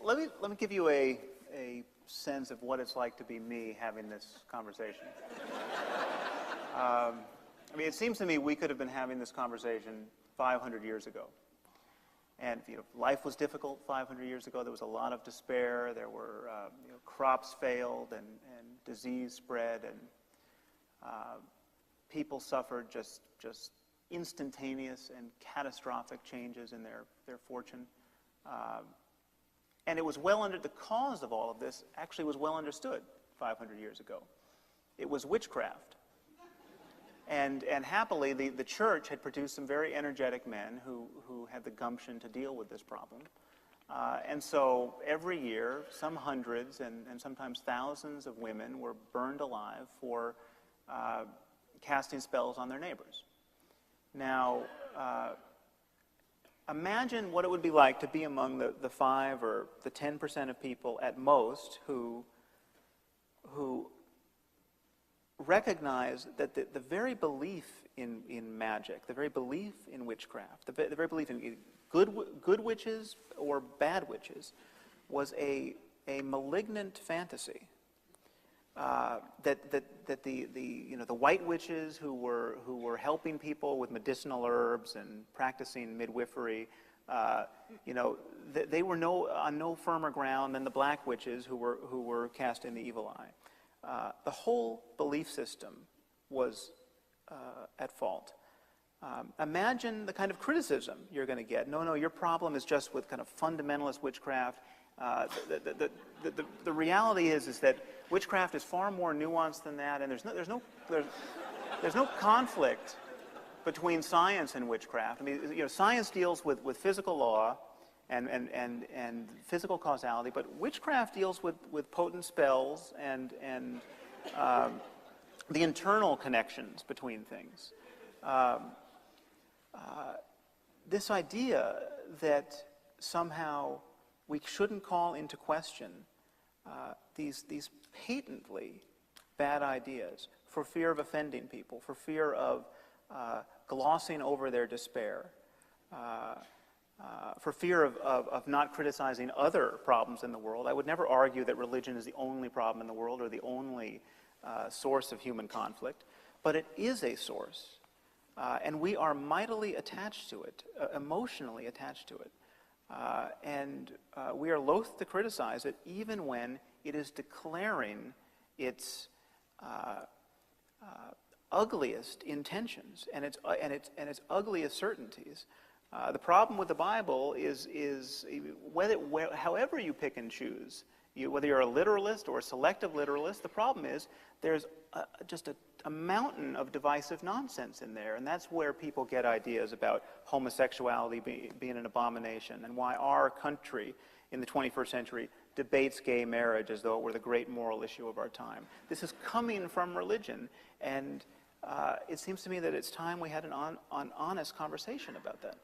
let me give you a sense of what it's like to be me having this conversation. I mean, it seems to me we could have been having this conversation 500 years ago. And life was difficult 500 years ago. There was a lot of despair. There were crops failed, and disease spread, and people suffered just instantaneous and catastrophic changes in their fortune. And it was the cause of all of this actually was well understood 500 years ago. It was witchcraft. And happily, the church had produced some very energetic men who had the gumption to deal with this problem. And so every year, some hundreds and sometimes thousands of women were burned alive for casting spells on their neighbors. Now, imagine what it would be like to be among the 5 or the 10% of people at most who recognize that the very belief in magic, the very belief in witchcraft, the very belief in good witches or bad witches was a malignant fantasy. That the white witches who were helping people with medicinal herbs and practicing midwifery, they were on no firmer ground than the black witches who were casting the evil eye. The whole belief system was at fault. Imagine the kind of criticism you're going to get. No, your problem is just with kind of fundamentalist witchcraft. The reality is that witchcraft is far more nuanced than that, and there's no conflict between science and witchcraft. I mean, science deals with physical law and physical causality, but witchcraft deals with potent spells and the internal connections between things. This idea that somehow we shouldn't call into question these patently bad ideas for fear of offending people, for fear of glossing over their despair, for fear of not criticizing other problems in the world. I would never argue that religion is the only problem in the world or the only source of human conflict, but it is a source, and we are mightily attached to it, emotionally attached to it. And we are loath to criticize it even when it is declaring its ugliest intentions and its ugliest certainties. The problem with the Bible is however you pick and choose, whether you're a literalist or a selective literalist, the problem is there's just a mountain of divisive nonsense in there, and that's where people get ideas about homosexuality being an abomination, and why our country in the 21st century debates gay marriage as though it were the great moral issue of our time. This is coming from religion, and it seems to me that it's time we had an honest conversation about that.